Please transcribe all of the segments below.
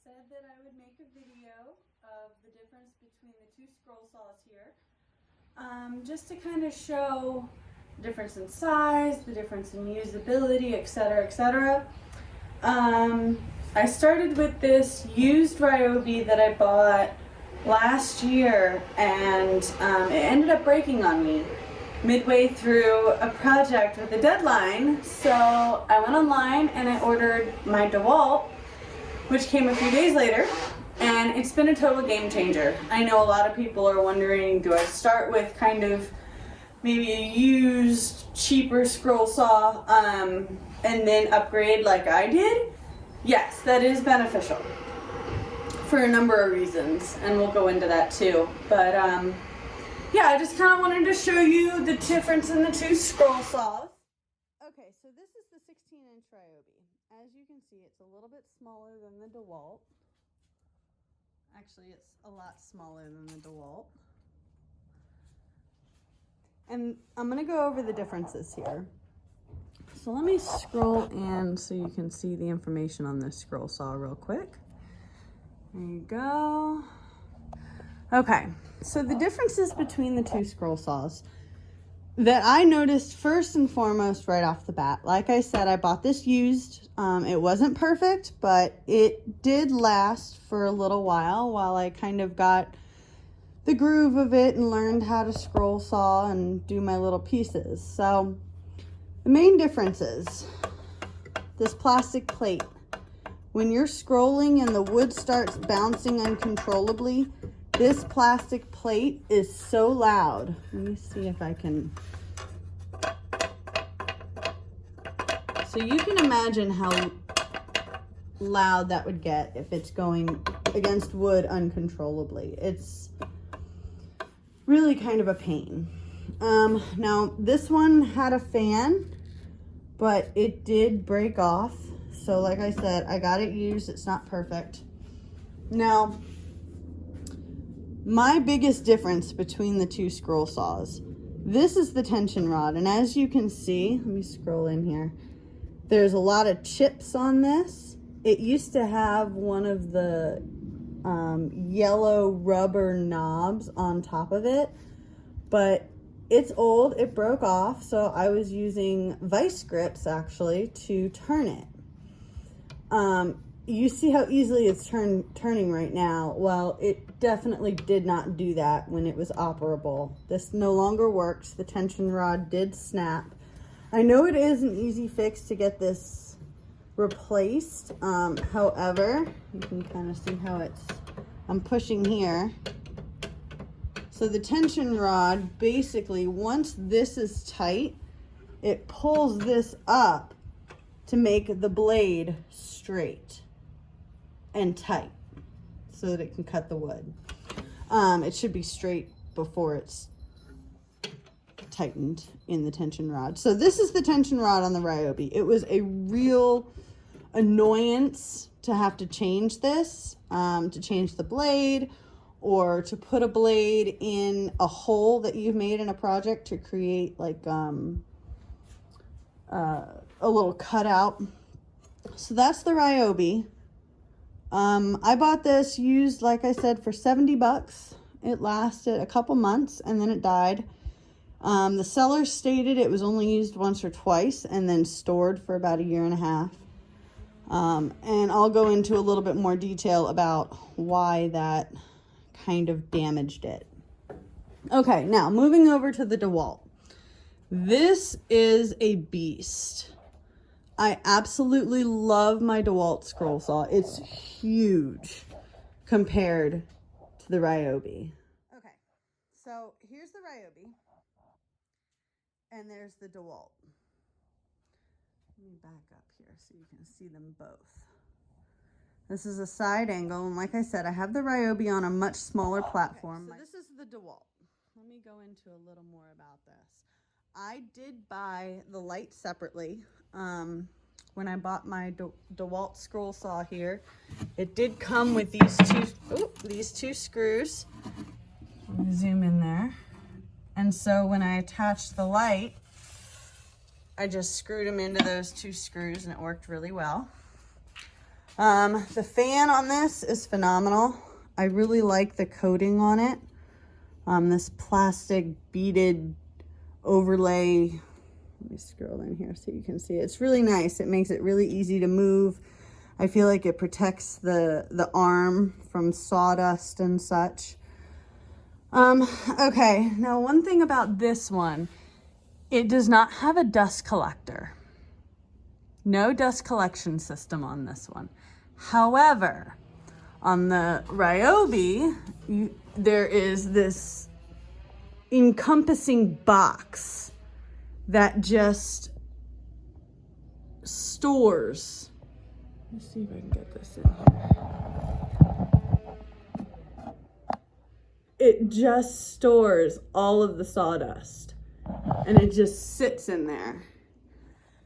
said that I would make a video of the difference between the two scroll saws here. Just to kind of show the difference in size, the difference in usability, etc., etc. I started with this used Ryobi that I bought last year, and it ended up breaking on me midway through a project with a deadline. So I went online and I ordered my Dewalt, which came a few days later, and it's been a total game changer. I know a lot of people are wondering, do I start with kind of maybe a used, cheaper scroll saw and then upgrade like I did? Yes, that is beneficial for a number of reasons, and we'll go into that too. But yeah, I just kind of wanted to show you the difference in the two scroll saws. Okay, so this is the 16-inch Ryobi. As you can see, it's a little bit smaller than the Dewalt. Actually, it's a lot smaller than the Dewalt. And I'm going to go over the differences here. So let me scroll in so you can see the information on this scroll saw real quick. There you go. Okay, so the differences between the two scroll saws that I noticed first and foremost right off the bat. Like I said, I bought this used. It wasn't perfect, but it did last for a little while I kind of got the groove of it and learned how to scroll saw and do my little pieces. So the main difference is this plastic plate. When you're scrolling and the wood starts bouncing uncontrollably, this plastic plate is so loud. Let me see if I can. So you can imagine how loud that would get if it's going against wood uncontrollably. It's really kind of a pain. Now this one had a fan, but it did break off. So like I said, I got it used. It's not perfect. Now, my biggest difference between the two scroll saws, this is the tension rod. And as you can see, let me scroll in here. There's a lot of chips on this. It used to have one of the yellow rubber knobs on top of it, but it's old, it broke off, so I was using vice grips actually to turn it. You see how easily it's turning right now. Well, it definitely did not do that when it was operable. This no longer works. The tension rod did snap. I know it is an easy fix to get this replaced. However, you can kind of see how I'm pushing here. So the tension rod, basically, once this is tight, it pulls this up to make the blade straight and tight so that it can cut the wood. It should be straight before it's tightened in the tension rod. So this is the tension rod on the Ryobi. It was a real annoyance to have to change this, to change the blade, or to put a blade in a hole that you've made in a project to create like a little cutout. So that's the Ryobi. I bought this used, like I said, for 70 bucks. It lasted a couple months and then it died. The seller stated it was only used once or twice and then stored for about a year and a half. And I'll go into a little bit more detail about why that kind of damaged it. Okay, now moving over to the Dewalt. This is a beast. I absolutely love my Dewalt scroll saw. It's huge compared to the Ryobi. Okay, so here's the Ryobi, and there's the Dewalt. Let me back up here so you can see them both. This is a side angle, and like I said, I have the Ryobi on a much smaller platform. Okay, so this is the Dewalt. Let me go into a little more about this. I did buy the light separately. When I bought my Dewalt scroll saw here, it did come with these two screws. Let me zoom in there. And so when I attached the light, I just screwed them into those two screws and it worked really well. The fan on this is phenomenal. I really like the coating on it. This plastic beaded overlay. Let me scroll in here so you can see it. It's really nice. It makes it really easy to move. I feel like it protects the arm from sawdust and such. Okay, now one thing about this one, it does not have a dust collector. No dust collection system on this one. However, on the Ryobi, there is this encompassing box that just stores. Let's see if I can get this in here. It just stores all of the sawdust and it just sits in there.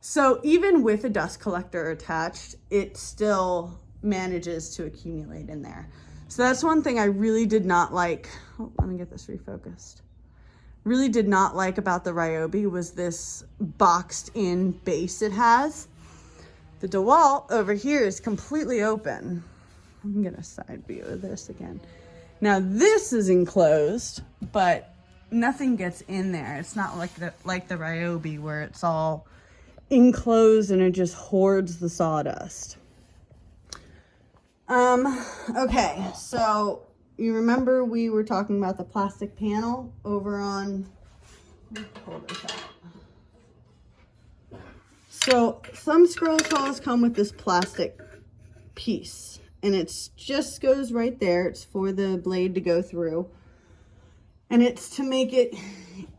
So even with a dust collector attached, it still manages to accumulate in there. So that's one thing I really did not like. Oh, let me get this refocused. Really did not like about the Ryobi was this boxed in base it has. The Dewalt over here is completely open. I'm gonna side view of this again. Now this is enclosed, but nothing gets in there. It's not like the Ryobi where it's all enclosed and it just hoards the sawdust. Okay, so you remember we were talking about the plastic panel over on, let me pull this out. So some scroll saws come with this plastic piece and it just goes right there. It's for the blade to go through and it's to make it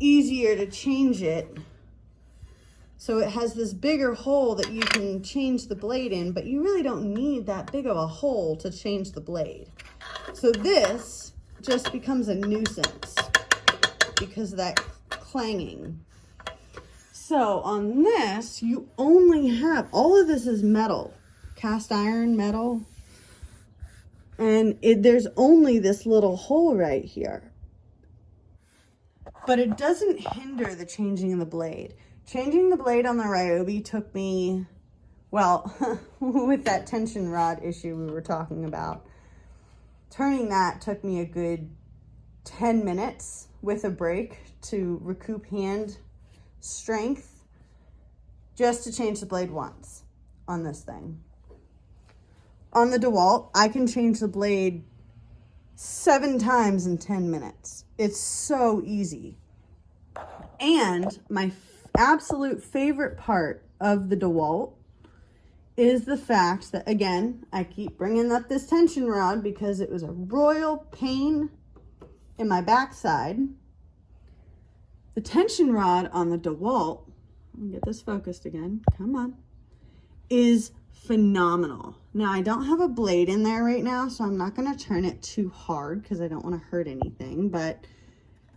easier to change it. So it has this bigger hole that you can change the blade in, but you really don't need that big of a hole to change the blade. So this just becomes a nuisance because of that clanging. So on this, you only have, all of this is metal, cast iron metal. And there's only this little hole right here. But it doesn't hinder the changing of the blade. Changing the blade on the Ryobi took me, well, with that tension rod issue we were talking about, turning that took me a good 10 minutes with a break to recoup hand strength just to change the blade once on this thing. On the Dewalt, I can change the blade 7 times in 10 minutes. It's so easy. And my absolute favorite part of the Dewalt is the fact that, again, I keep bringing up this tension rod because it was a royal pain in my backside. The tension rod on the Dewalt, let me get this focused again, come on, is phenomenal. Now, I don't have a blade in there right now, so I'm not going to turn it too hard because I don't want to hurt anything. But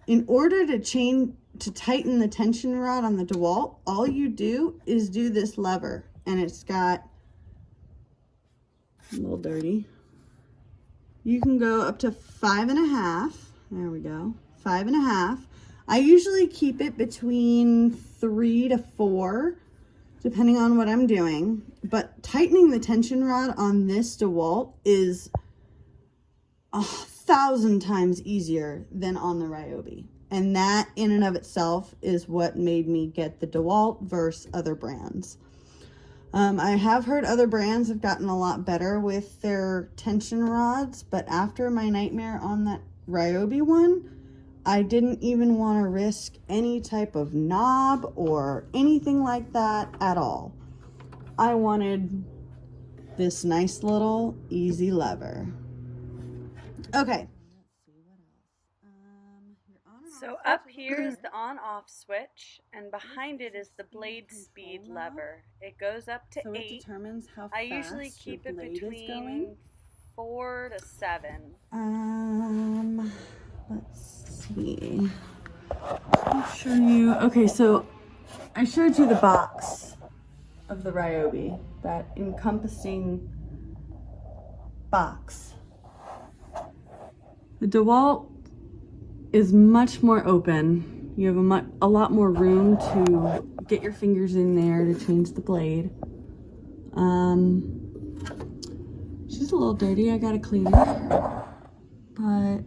in order to tighten the tension rod on the Dewalt, all you do is do this lever. And it's got, a little dirty. You can go up to 5.5. There we go, 5.5. I usually keep it between 3 to 4, depending on what I'm doing. But tightening the tension rod on this Dewalt is 1,000 times easier than on the Ryobi. And that in and of itself is what made me get the Dewalt versus other brands. I have heard other brands have gotten a lot better with their tension rods, but after my nightmare on that Ryobi one, I didn't even want to risk any type of knob or anything like that at all. I wanted this nice little easy lever. Okay. So up here is the on-off switch, and behind it is the blade speed lever. It goes up to 8. It determines how fast I usually keep it between 4 to 7. Let's see. I'll show you. Okay, so I showed you the box of the Ryobi, that encompassing box. The Dewalt is much more open. You have a lot more room to get your fingers in there to change the blade. She's a little dirty, I gotta clean her. But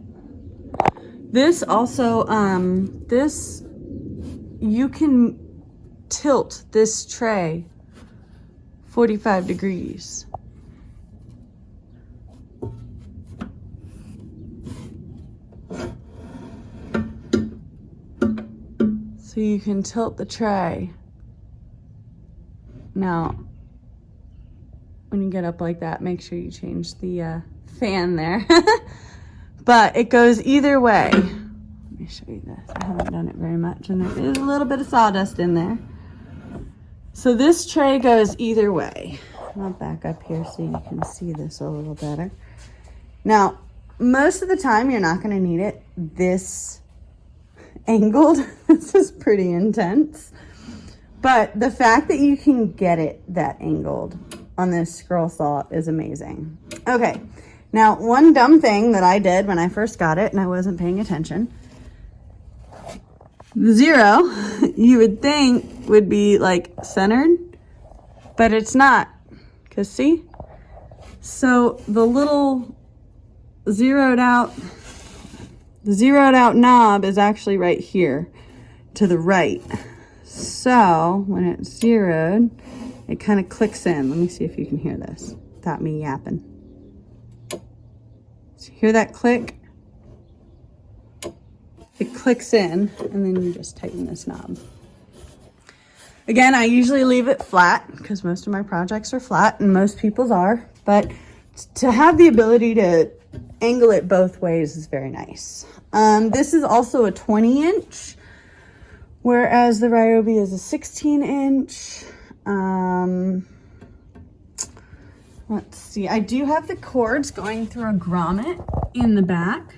this also, this, you can tilt this tray 45 degrees. So you can tilt the tray. Now, when you get up like that, make sure you change the fan there. But it goes either way. Let me show you this. I haven't done it very much, and there is a little bit of sawdust in there. So this tray goes either way. I'll back up here so you can see this a little better. Now, most of the time, you're not going to need it this angled. This is pretty intense. But the fact that you can get it that angled on this scroll saw is amazing. Okay, now one dumb thing that I did when I first got it and I wasn't paying attention. The 0, you would think would be like centered, but it's not. Because see? So the little zeroed out knob is actually right here to the right. So when it's zeroed, it kind of clicks in. Let me see if you can hear this without me yapping. So hear that click? It clicks in, and then you just tighten this knob. Again, I usually leave it flat because most of my projects are flat, and most people's are. But to have the ability to angle it both ways is very nice. This is also a 20-inch, whereas the Ryobi is a 16-inch. Let's see. I do have the cords going through a grommet in the back,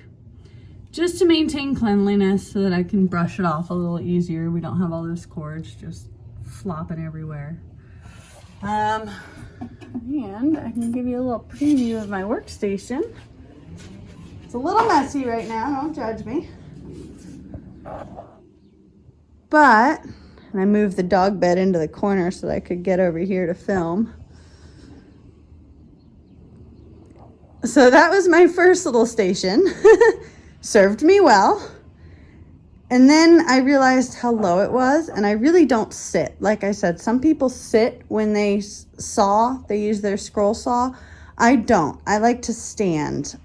just to maintain cleanliness so that I can brush it off a little easier. We don't have all those cords just flopping everywhere. And I can give you a little preview of my workstation. It's a little messy right now, don't judge me. But, and I moved the dog bed into the corner so that I could get over here to film. So that was my first little station. Served me well. And then I realized how low it was, and I really don't sit. Like I said, some people sit when they saw, they use their scroll saw. I don't. I like to stand.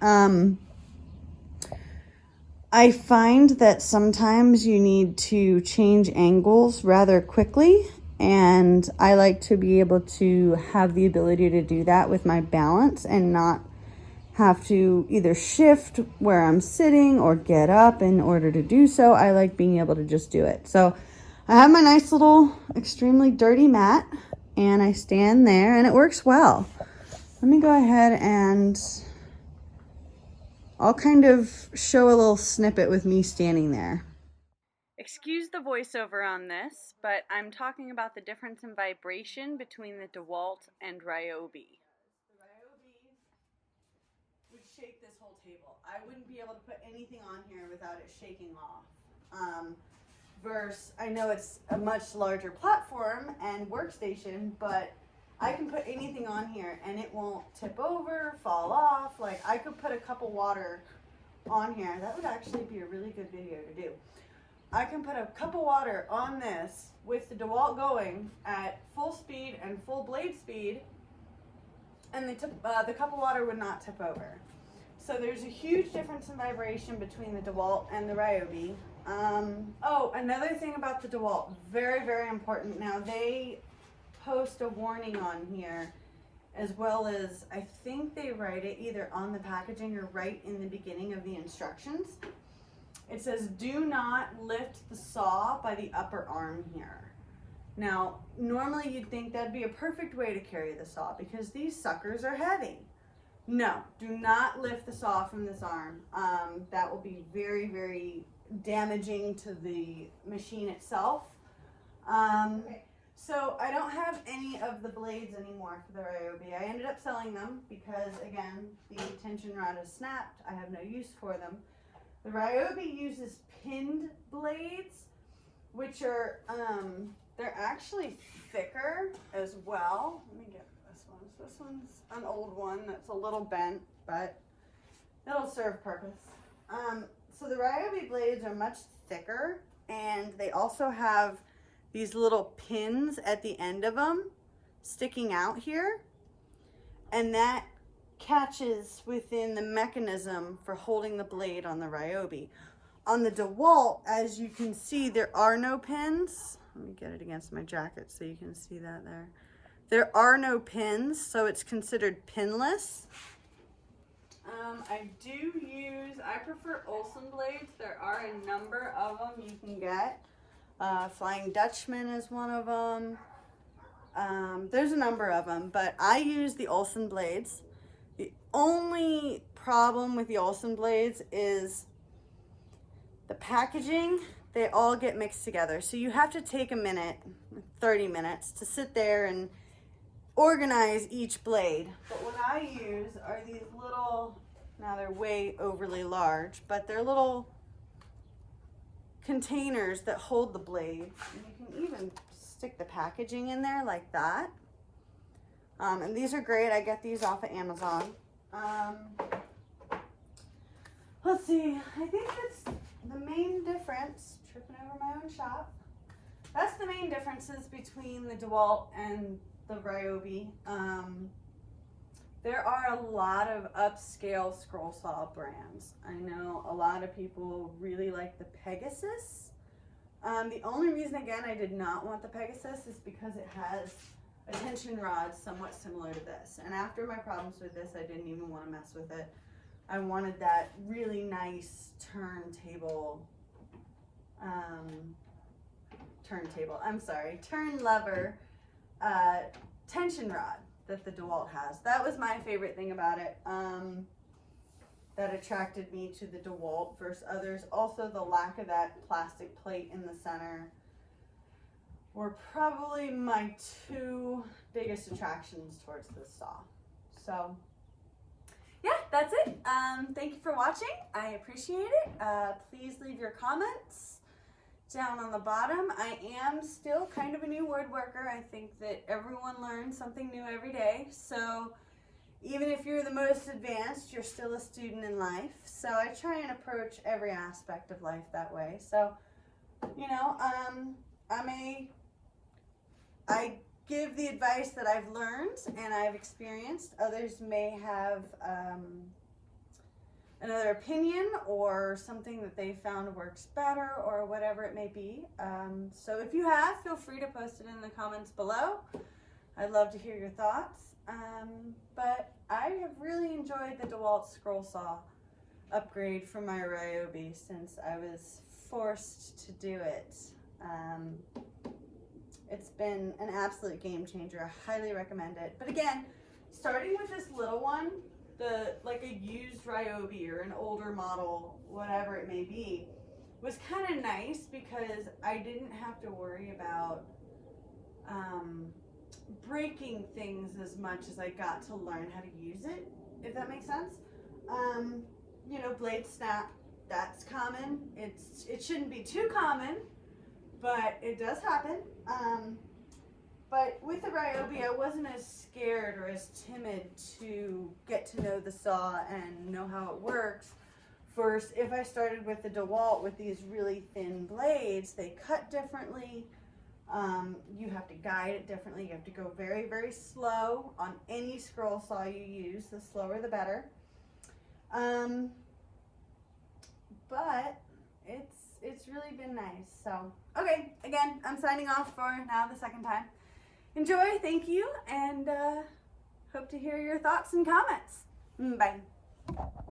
I find that sometimes you need to change angles rather quickly, and I like to be able to have the ability to do that with my balance and not have to either shift where I'm sitting or get up in order to do so. I like being able to just do it. So I have my nice little extremely dirty mat, and I stand there, and it works well. Let me go ahead and I'll kind of show a little snippet with me standing there. Excuse the voiceover on this, but I'm talking about the difference in vibration between the Dewalt and Ryobi. The Ryobi would shake this whole table. I wouldn't be able to put anything on here without it shaking off. Versus, I know it's a much larger platform and workstation, but I can put anything on here and it won't tip over, fall off. Like, I could put a cup of water on here. That would actually be a really good video to do. I can put a cup of water on this with the Dewalt going at full speed and full blade speed, and the cup of water would not tip over. So there's a huge difference in vibration between the Dewalt and the Ryobi. Oh, another thing about the Dewalt, very, very important. Now, they post a warning on here, as well as I think they write it either on the packaging or right in the beginning of the instructions. It says, do not lift the saw by the upper arm here. Now, normally you'd think that'd be a perfect way to carry the saw because these suckers are heavy. No, do not lift the saw from this arm. That will be very, very damaging to the machine itself. Okay. So I don't have any of the blades anymore for the Ryobi. I ended up selling them because, again, the tension rod is snapped. I have no use for them. The Ryobi uses pinned blades, which are, they're actually thicker as well. Let me get this this one. So this one's an old one that's a little bent, but it'll serve purpose. So the Ryobi blades are much thicker, and they also have these little pins at the end of them sticking out here, and that catches within the mechanism for holding the blade on the Ryobi. On the Dewalt, as you can see, there are no pins. Let me get it against my jacket so you can see that there. There are no pins, so it's considered pinless. I prefer Olsen blades. There are a number of them you can get. Flying Dutchman is one of them. There's a number of them, but I use the Olsen blades. The only problem with the Olsen blades is the packaging. They all get mixed together. So you have to take a minute, 30 minutes, to sit there and organize each blade. But what I use are these little, now they're way overly large, but they're little containers that hold the blade. And you can even stick the packaging in there like that. And these are great. I get these off of Amazon. Let's see. I think that's the main difference. Tripping over my own shop. That's the main differences between the Dewalt and the Ryobi. There are a lot of upscale scroll saw brands. I know a lot of people really like the Pegasus. The only reason, again, I did not want the Pegasus is because it has a tension rod somewhat similar to this. And after my problems with this, I didn't even want to mess with it. I wanted that really nice turn lever tension rod that the Dewalt has. That was my favorite thing about it. That attracted me to the Dewalt versus others. Also, the lack of that plastic plate in the center were probably my two biggest attractions towards this saw. So yeah, that's it. Thank you for watching. I appreciate it. Please leave your comments down on the bottom. I am still kind of a new woodworker. I think that everyone learns something new every day. So even if you're the most advanced, you're still a student in life. So I try and approach every aspect of life that way. So, you know, I give the advice that I've learned and I've experienced. Others may have another opinion or something that they found works better or whatever it may be. So if you have, feel free to post it in the comments below. I'd love to hear your thoughts. But I have really enjoyed the Dewalt scroll saw upgrade from my Ryobi since I was forced to do it. It's been an absolute game changer. I highly recommend it. But again, starting with this little one, like a used Ryobi or an older model, whatever it may be, was kind of nice because I didn't have to worry about breaking things as much as I got to learn how to use it, if that makes sense. You know, blade snap, that's common. It shouldn't be too common, but it does happen. But with the Ryobi, I wasn't as scared or as timid to get to know the saw and know how it works. First, if I started with the Dewalt with these really thin blades, they cut differently. You have to guide it differently. You have to go very, very slow on any scroll saw you use. The slower the better. But it's really been nice. So, okay, again, I'm signing off for now the second time. Enjoy, thank you, and hope to hear your thoughts and comments. Bye.